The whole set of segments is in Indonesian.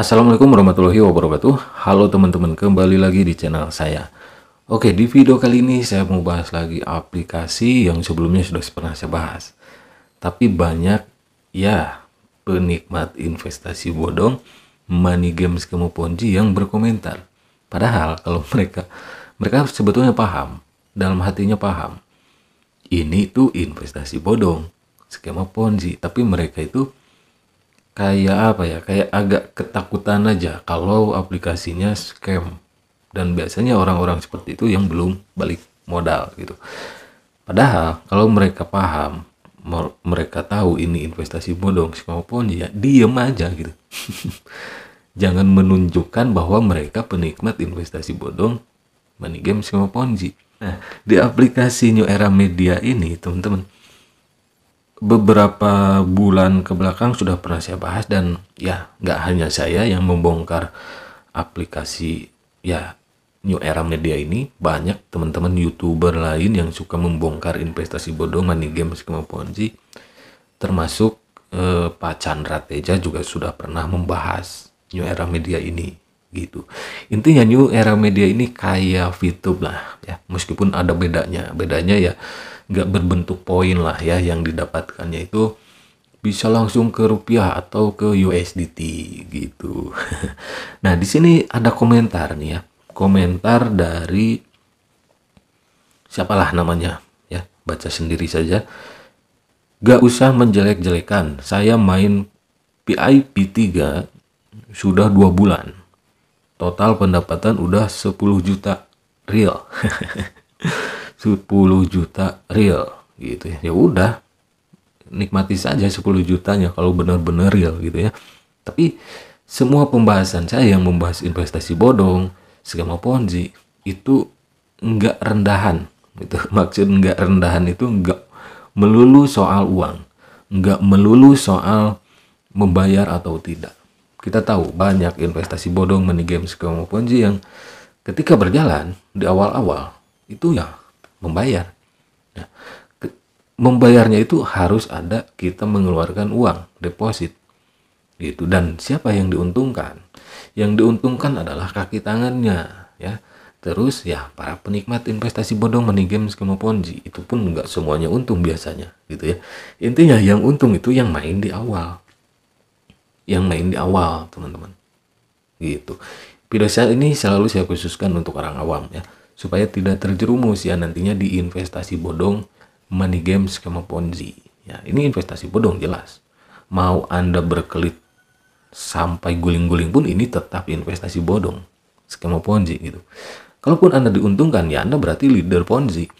Assalamualaikum warahmatullahi wabarakatuh. Halo teman-teman, kembali lagi di channel saya. Oke, di video kali ini saya mau bahas lagi aplikasi yang sebelumnya sudah pernah saya bahas. Tapi banyak ya penikmat investasi bodong, money games skema ponzi yang berkomentar. Padahal kalau mereka sebetulnya paham, dalam hatinya paham. Ini tuh investasi bodong, skema ponzi, tapi mereka itu kayak apa ya, kayak agak ketakutan aja kalau aplikasinya scam, dan biasanya orang-orang seperti itu yang belum balik modal gitu. Padahal kalau mereka paham, mereka tahu ini investasi bodong skema ponzi, ya diem aja gitu. Jangan menunjukkan bahwa mereka penikmat investasi bodong, money game skema ponzi. Nah, di aplikasi New Era Media ini teman-teman, beberapa bulan ke belakang sudah pernah saya bahas, dan ya nggak hanya saya yang membongkar aplikasi ya New Era Media ini, banyak teman-teman YouTuber lain yang suka membongkar investasi bodong, money game skema ponzi, termasuk Pak Chandra Teja juga sudah pernah membahas New Era Media ini gitu. Intinya New Era Media ini kayak VTube lah ya, meskipun ada bedanya ya nggak berbentuk poin lah ya, yang didapatkannya itu bisa langsung ke rupiah atau ke USDT gitu. Nah, di sini ada komentar nih ya, komentar dari siapalah namanya ya, baca sendiri saja. Gak usah menjelek-jelekan, saya main PIP 3 sudah 2 bulan, total pendapatan udah 10 juta real. 10 juta real gitu ya. Ya udah, nikmati saja 10 jutanya kalau benar-benar real gitu ya. Tapi semua pembahasan saya yang membahas investasi bodong, skema ponzi itu enggak rendahan gitu. Maksud enggak rendahan itu enggak melulu soal uang, enggak melulu soal membayar atau tidak. Kita tahu banyak investasi bodong, money game skema ponzi yang ketika berjalan di awal-awal itu ya membayar. Nah, membayarnya itu harus ada kita mengeluarkan uang deposit gitu. Dan siapa yang diuntungkan? Yang diuntungkan adalah kaki tangannya ya. Terus ya para penikmat investasi bodong, money game skema ponzi itu pun nggak semuanya untung biasanya gitu ya. Intinya yang untung itu yang main di awal, teman-teman gitu. Video saya ini selalu saya khususkan untuk orang awam ya, supaya tidak terjerumus ya nantinya di investasi bodong, money game skema ponzi. Ya, ini investasi bodong jelas. Mau Anda berkelit sampai guling-guling pun ini tetap investasi bodong, skema ponzi gitu. Kalaupun Anda diuntungkan ya Anda berarti leader ponzi,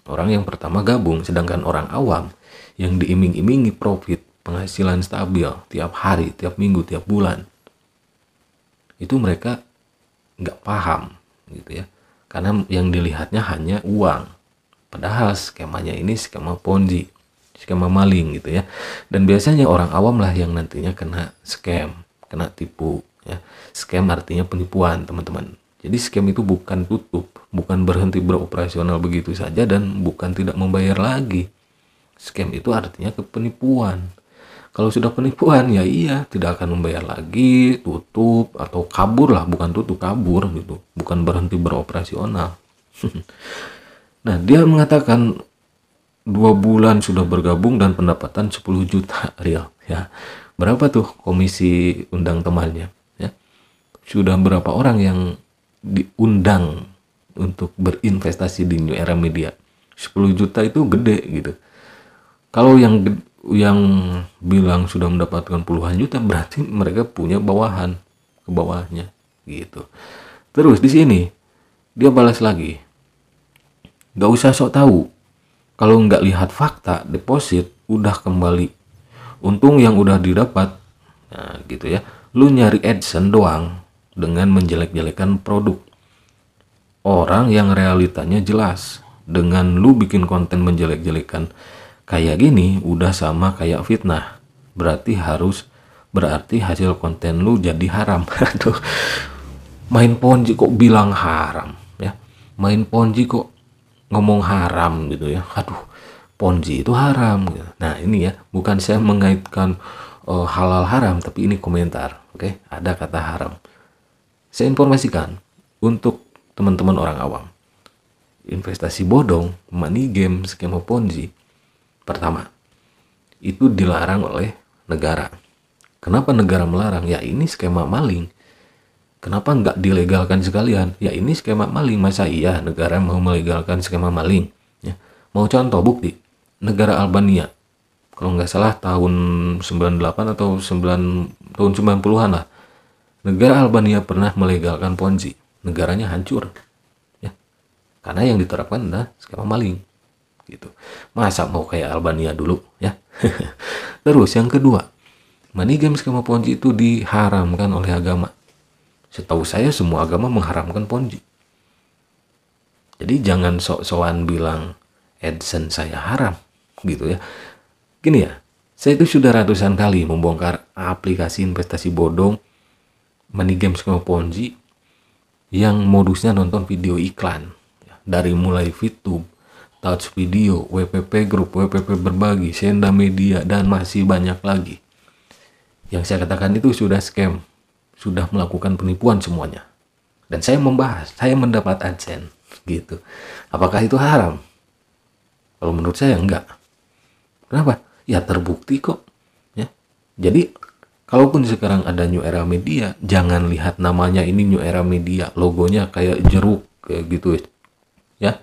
orang yang pertama gabung. Sedangkan orang awam yang diiming-imingi profit, penghasilan stabil tiap hari, tiap minggu, tiap bulan, itu mereka nggak paham gitu ya, karena yang dilihatnya hanya uang, padahal skemanya ini skema ponzi, skema maling gitu ya. Dan biasanya orang awam lah yang nantinya kena scam, kena tipu ya. Scam artinya penipuan teman-teman. Jadi scam itu bukan tutup, bukan berhenti beroperasional begitu saja, dan bukan tidak membayar lagi. Scam itu artinya penipuan. Kalau sudah penipuan ya iya, tidak akan membayar lagi, tutup atau kabur lah, bukan tutup, kabur gitu, bukan berhenti beroperasional. Nah, dia mengatakan 2 bulan sudah bergabung dan pendapatan 10 juta real ya. Berapa tuh komisi undang temannya ya? Sudah berapa orang yang diundang untuk berinvestasi di New Era Media? 10 juta itu gede gitu. Kalau yang bilang sudah mendapatkan puluhan juta, berarti mereka punya bawahan ke bawahnya gitu. Terus di sini dia balas lagi, gak usah sok tahu, kalau nggak lihat fakta deposit udah kembali, untung yang udah didapat. Nah gitu ya, lu nyari AdSense doang dengan menjelek-jelekan produk orang yang realitanya jelas. Dengan lu bikin konten menjelek-jelekan kayak gini udah sama kayak fitnah. Berarti hasil konten lu jadi haram. Aduh, main ponzi kok bilang haram ya. Main ponzi kok ngomong haram gitu ya. Aduh, ponzi itu haram gitu. Nah, ini ya, bukan saya mengaitkan halal haram, tapi ini komentar. Oke, ada kata haram. Saya informasikan untuk teman-teman orang awam. Investasi bodong, money game, skema Ponzi, pertama, itu dilarang oleh negara. Kenapa negara melarang? Ya ini skema maling. Kenapa nggak dilegalkan sekalian? Ya ini skema maling. Masa iya negara mau melegalkan skema maling? Ya. Mau contoh bukti? Negara Albania, kalau nggak salah tahun 98 atau tahun 90-an lah, negara Albania pernah melegalkan Ponzi. Negaranya hancur. Ya. Karena yang diterapkan adalah skema maling. Gitu. Masa mau kayak Albania dulu ya. Terus yang kedua, money game skema Ponzi itu diharamkan oleh agama. Setahu saya semua agama mengharamkan Ponzi. Jadi jangan sok-sokan bilang AdSense saya haram gitu ya. Gini ya, saya itu sudah ratusan kali membongkar aplikasi investasi bodong, money game skema Ponzi yang modusnya nonton video iklan. Dari mulai VTube, Touch Video, WPP Group, WPP Berbagi, Senda Media, dan masih banyak lagi. Yang saya katakan itu sudah scam, sudah melakukan penipuan semuanya. Dan saya membahas, saya mendapat AdSense gitu. Apakah itu haram? Kalau menurut saya enggak. Kenapa? Ya terbukti kok. Ya. Jadi kalaupun sekarang ada New Era Media, jangan lihat namanya ini New Era Media, logonya kayak jeruk kayak gitu ya.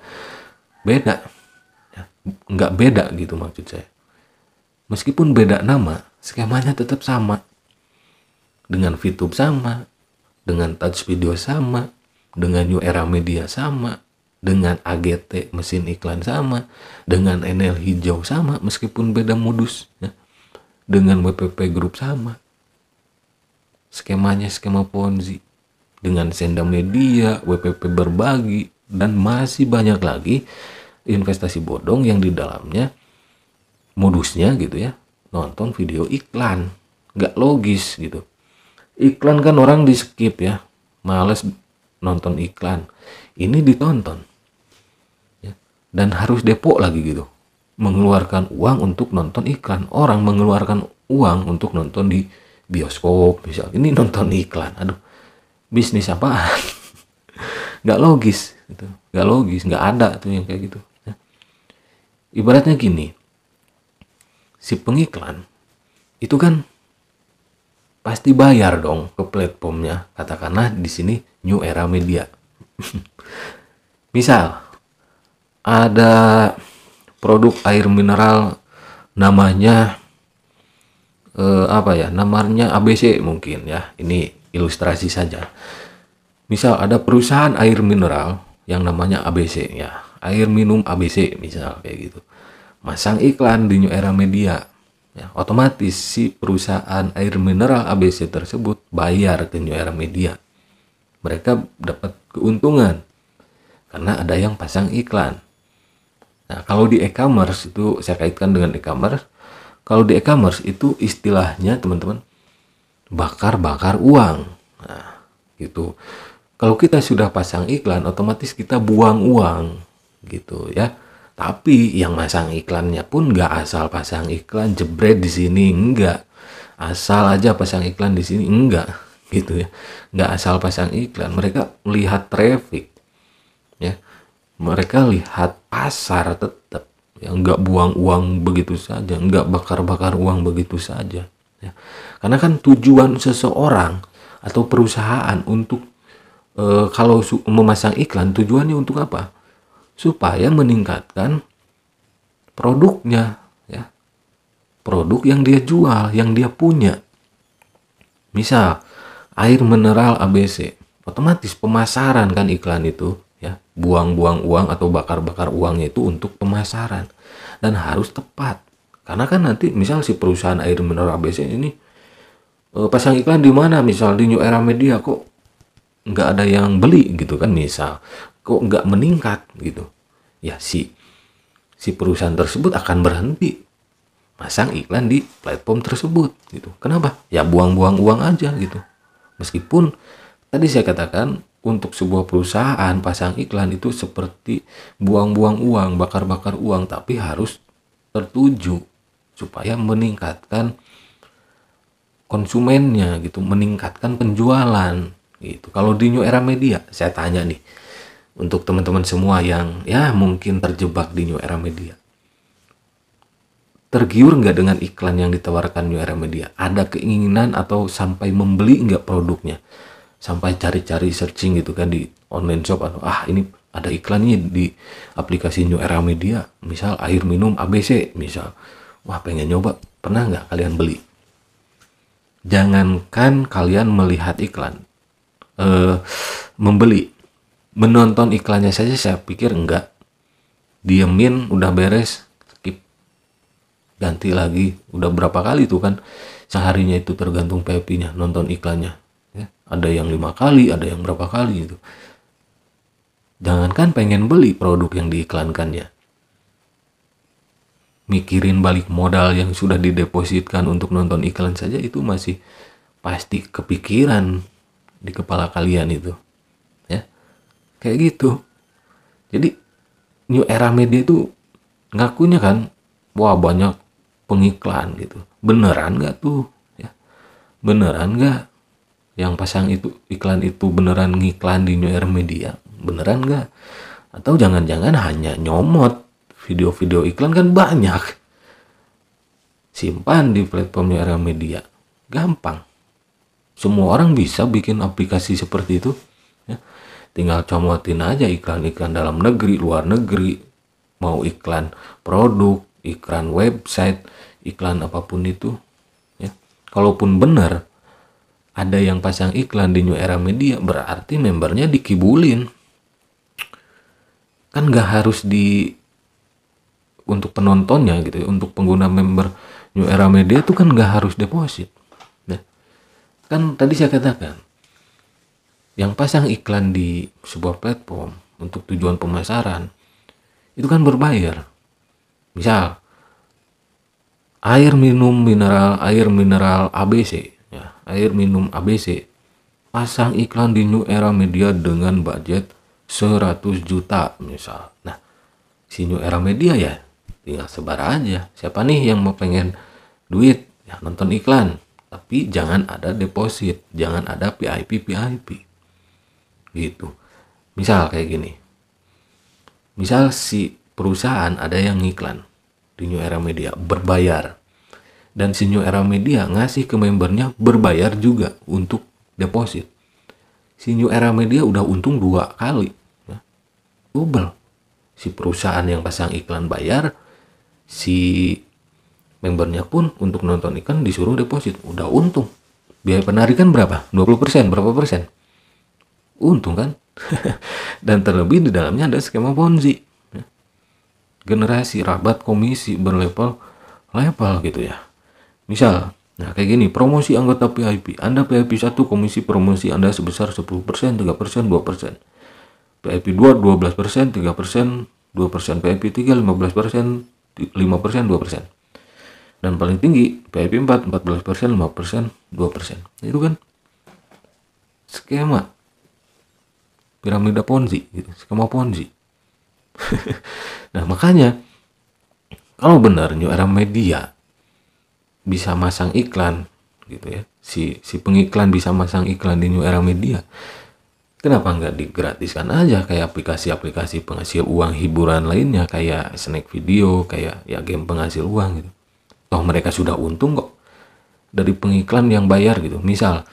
Beda. Ya. Enggak beda gitu maksud saya. Meskipun beda nama, skemanya tetap sama. Dengan VTube sama, dengan Touch Video sama, dengan New Era Media sama, dengan AGT mesin iklan sama, dengan NL hijau sama, meskipun beda modus ya. Dengan WPP Group sama. Skemanya skema Ponzi. Dengan Senda Media, WPP Berbagi, dan masih banyak lagi investasi bodong yang di dalamnya modusnya gitu ya, nonton video iklan. Nggak logis gitu. Iklan kan orang di skip ya, males nonton iklan. Ini ditonton ya. Dan harus depok lagi gitu, mengeluarkan uang untuk nonton iklan. Orang mengeluarkan uang untuk nonton di bioskop misal, ini nonton iklan. Aduh, bisnis apaan? Nggak logis gitu. Nggak logis, nggak ada tuh yang kayak gitu ya. Ibaratnya gini, si pengiklan itu kan pasti bayar dong ke platformnya. Katakanlah di sini New Era Media. Misal ada produk air mineral namanya namanya ABC mungkin ya. Ini ilustrasi saja. Misal ada perusahaan air mineral yang namanya ABC ya. Air minum ABC misal kayak gitu. Masang iklan di New Era Media. Ya, otomatis si perusahaan air mineral ABC tersebut bayar ke New Era Media. Mereka dapat keuntungan karena ada yang pasang iklan. Nah, kalau di e-commerce itu saya kaitkan dengan e-commerce. Kalau di e-commerce itu istilahnya teman-teman bakar-bakar uang. Nah, gitu. Kalau kita sudah pasang iklan, otomatis kita buang uang gitu ya. Tapi yang masang iklannya pun nggak asal pasang iklan jebret di sini, enggak. Asal aja pasang iklan di sini, enggak gitu ya. Nggak asal pasang iklan, mereka melihat traffic ya. Mereka lihat pasar tetap ya, nggak buang uang begitu saja, nggak bakar-bakar uang begitu saja ya. Karena kan tujuan seseorang atau perusahaan untuk kalau memasang iklan, tujuannya untuk apa? Supaya meningkatkan produknya ya, produk yang dia jual, yang dia punya. Misal air mineral ABC, otomatis pemasaran kan iklan itu ya, buang-buang uang atau bakar-bakar uangnya itu untuk pemasaran dan harus tepat. Karena kan nanti misal si perusahaan air mineral ABC ini pasang iklan di mana, misal di New Era Media, kok nggak ada yang beli gitu kan, misal kok nggak meningkat gitu ya, si perusahaan tersebut akan berhenti masang iklan di platform tersebut gitu. Kenapa? Ya buang-buang uang aja gitu. Meskipun tadi saya katakan untuk sebuah perusahaan pasang iklan itu seperti buang-buang uang, bakar-bakar uang, tapi harus tertuju supaya meningkatkan konsumennya gitu, meningkatkan penjualan gitu. Kalau di New Era Media, saya tanya nih untuk teman-teman semua yang ya mungkin terjebak di New Era Media, tergiur nggak dengan iklan yang ditawarkan New Era Media? Ada keinginan atau sampai membeli nggak produknya? Sampai cari-cari searching gitu kan di online shop atau ini ada iklannya di aplikasi New Era Media, misal air minum ABC misal. Wah, pengen nyoba. Pernah nggak kalian beli? Jangankan kalian melihat iklan, membeli, menonton iklannya saja saya pikir enggak. Diemin, udah beres, skip, ganti lagi. Udah berapa kali tuh kan seharinya itu tergantung PIP-nya nonton iklannya ya. Ada yang 5 kali, ada yang berapa kali itu. Jangankan pengen beli produk yang diiklankannya, mikirin balik modal yang sudah didepositkan untuk nonton iklan saja itu masih pasti kepikiran di kepala kalian itu ya, kayak gitu. Jadi New Era Media itu ngakunya kan, wah banyak pengiklan gitu. Beneran nggak tuh ya? Beneran nggak yang pasang itu iklan itu beneran ngiklan di New Era Media? Beneran nggak? Atau jangan-jangan hanya nyomot video-video iklan? Kan banyak. Simpan di platform New Era Media, gampang. Semua orang bisa bikin aplikasi seperti itu ya. Tinggal comotin aja iklan-iklan dalam negeri, luar negeri, mau iklan produk, iklan website, iklan apapun itu ya. Kalaupun benar ada yang pasang iklan di New Era Media, berarti membernya dikibulin. Kan nggak harus untuk penontonnya gitu ya, untuk pengguna member New Era Media itu kan nggak harus deposit ya. Kan tadi saya katakan, yang pasang iklan di sebuah platform untuk tujuan pemasaran itu kan berbayar. Misal air mineral ABC ya, air minum ABC pasang iklan di New Era Media dengan budget 100 juta misal. Nah, si New Era Media ya tinggal sebar aja. Siapa nih yang mau pengen duit ya nonton iklan, tapi jangan ada deposit, jangan ada PIP gitu. Misal kayak gini, misal si perusahaan ada yang ngiklan di New Era Media berbayar, dan si New Era Media ngasih ke membernya berbayar juga untuk deposit. Si New Era Media udah untung 2 kali ya. Double. Si perusahaan yang pasang iklan bayar, si membernya pun untuk nonton iklan disuruh deposit, udah untung. Biaya penarikan berapa? 20%, berapa persen? Untung kan? Dan terlebih di dalamnya ada skema Ponzi ya. Generasi rabat komisi berlevel gitu ya. Misal, nah kayak gini, promosi anggota PIP. Anda PIP 1, komisi promosi Anda sebesar 10%, 3%, 2%. PIP 2, 12%, 3%, 2%. PIP 3, 15%, 5%, 2%. Dan paling tinggi PIP 4, 14%, 5%, 2%. Itu kan skema piramida Ponzi gitu, skema Ponzi. Nah, makanya kalau benar New Era Media bisa masang iklan gitu ya, si pengiklan bisa masang iklan di New Era Media, kenapa nggak digratiskan aja kayak aplikasi-aplikasi penghasil uang hiburan lainnya, kayak snack video, kayak ya game penghasil uang gitu. Toh mereka sudah untung kok dari pengiklan yang bayar gitu. Misal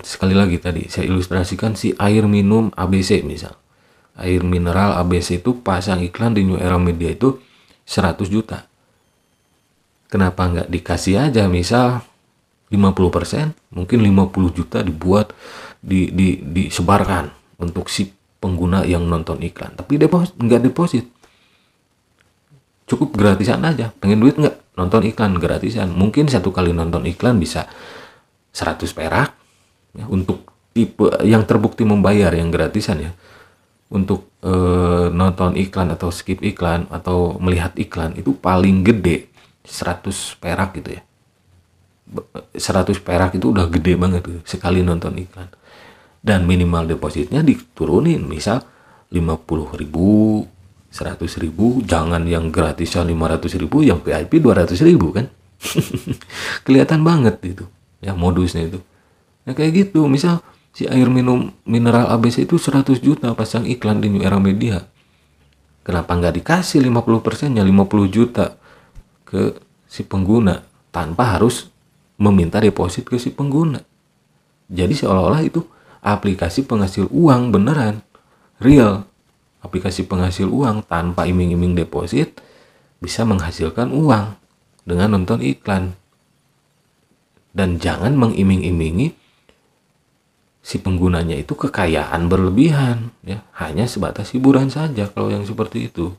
sekali lagi tadi saya ilustrasikan si air minum ABC misal. Air mineral ABC itu pasang iklan di New Era Media itu 100 juta. Kenapa nggak dikasih aja misal 50%, mungkin 50 juta dibuat disebarkan untuk si pengguna yang nonton iklan. Tapi nggak deposit. Cukup gratisan aja. Pengen duit nggak? Nonton iklan gratisan. Mungkin 1 kali nonton iklan bisa 100 perak ya, untuk tipe yang terbukti membayar yang gratisan ya. Untuk nonton iklan atau skip iklan atau melihat iklan itu paling gede 100 perak gitu ya. 100 perak itu udah gede banget tuh sekali nonton iklan. Dan minimal depositnya diturunin, misal 50.000, 100.000, jangan yang gratisan 500.000, yang VIP 200.000 kan. Kelihatan banget itu ya modusnya itu. Ya kayak gitu, misal si air minum mineral ABC itu 100 juta pasang iklan di New Era Media. Kenapa nggak dikasih 50%-nya 50 juta ke si pengguna tanpa harus meminta deposit ke si pengguna. Jadi seolah-olah itu aplikasi penghasil uang beneran, real. Aplikasi penghasil uang tanpa iming-iming deposit bisa menghasilkan uang dengan nonton iklan. Dan jangan mengiming-imingi si penggunanya itu kekayaan berlebihan, ya. Hanya sebatas hiburan saja kalau yang seperti itu.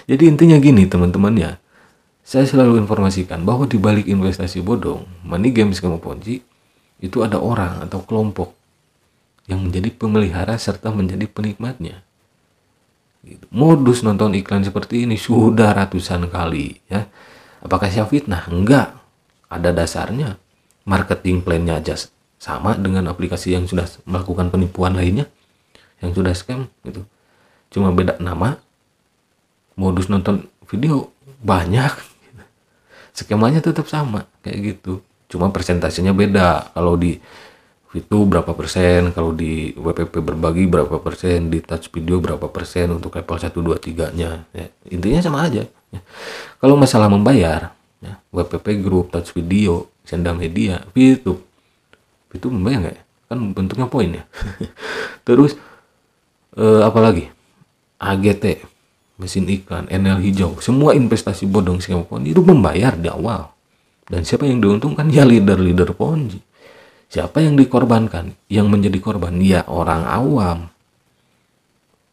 Jadi intinya gini teman-teman ya. Saya selalu informasikan bahwa di balik investasi bodong, money game, skema ponzi, itu ada orang atau kelompok yang menjadi pemelihara serta menjadi penikmatnya. Modus nonton iklan seperti ini sudah ratusan kali, ya. Apakah saya fitnah? Enggak. Ada dasarnya. Marketing plan-nya aja sama dengan aplikasi yang sudah melakukan penipuan lainnya, yang sudah scam gitu. Cuma beda nama. Modus nonton video banyak. Skemanya tetap sama kayak gitu. Cuma persentasenya beda. Kalau di itu berapa persen, kalau di WPP berbagi berapa persen, di touch video berapa persen untuk level 1, 2, 3-nya. Ya, intinya sama aja. Ya. Kalau masalah membayar, ya, WPP grup, touch video, Senda Media, itu membayar nggak ya? Kan bentuknya poin ya. Terus apalagi AGT, mesin iklan, NL hijau, semua investasi bodong skema ponzi itu membayar di awal. Dan siapa yang diuntungkan? Ya leader-leader ponzi. Siapa yang dikorbankan? Yang menjadi korban? Ya orang awam.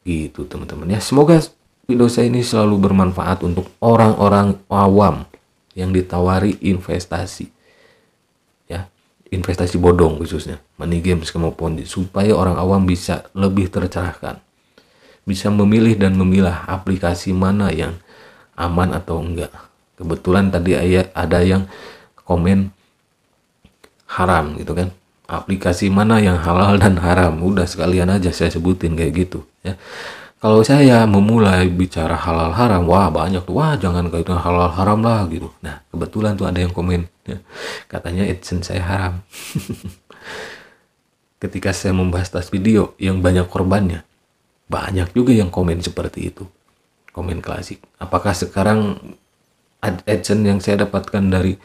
Gitu teman-teman ya. Semoga video saya ini selalu bermanfaat untuk orang-orang awam yang ditawari investasi. Ya, investasi bodong khususnya. Money game, skema ponzi. Supaya orang awam bisa lebih tercerahkan. Bisa memilih dan memilah aplikasi mana yang aman atau enggak. Kebetulan tadi ada yang komen haram gitu kan, aplikasi mana yang halal dan haram, udah sekalian aja saya sebutin kayak gitu ya. Kalau saya memulai bicara halal haram, wah banyak tuh, wah jangan kaitan halal haram lah gitu. Nah kebetulan tuh ada yang komen ya, katanya AdSense saya haram. Ketika saya membahas tas video yang banyak korbannya, banyak juga yang komen seperti itu, komen klasik. Apakah sekarang AdSense yang saya dapatkan dari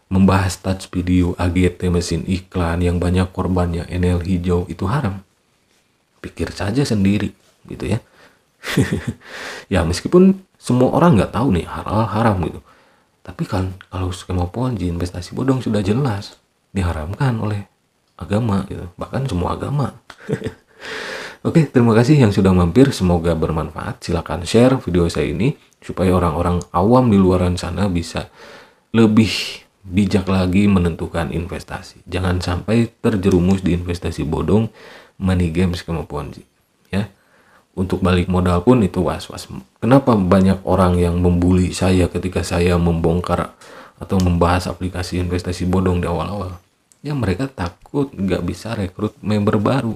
membahas touch video, AGT, mesin iklan yang banyak korbannya, NL hijau itu haram? Pikir saja sendiri gitu ya. Ya meskipun semua orang nggak tahu nih halal haram gitu, tapi kan kalau skema ponzi, investasi bodong sudah jelas diharamkan oleh agama gitu, bahkan semua agama. Oke, terima kasih yang sudah mampir, semoga bermanfaat. Silakan share video saya ini supaya orang-orang awam di luar sana bisa lebih bijak lagi menentukan investasi. Jangan sampai terjerumus di investasi bodong, money game, skema ponzi. Ya, untuk balik modal pun itu was-was. Kenapa banyak orang yang membuli saya ketika saya membongkar atau membahas aplikasi investasi bodong di awal-awal? Ya mereka takut nggak bisa rekrut member baru.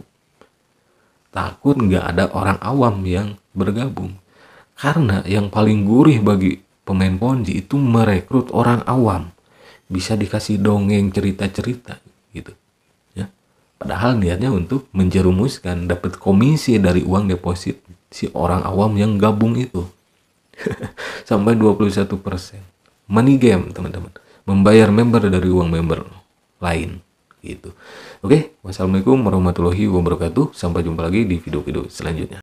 Takut nggak ada orang awam yang bergabung. Karena yang paling gurih bagi pemain ponzi itu merekrut orang awam. Bisa dikasih dongeng, cerita-cerita gitu ya. Padahal niatnya untuk menjerumuskan, dapat komisi dari uang deposit si orang awam yang gabung itu. Sampai 21%. Money game teman-teman, membayar member dari uang member lain gitu. Oke, wassalamualaikum warahmatullahi wabarakatuh. Sampai jumpa lagi di video-video selanjutnya.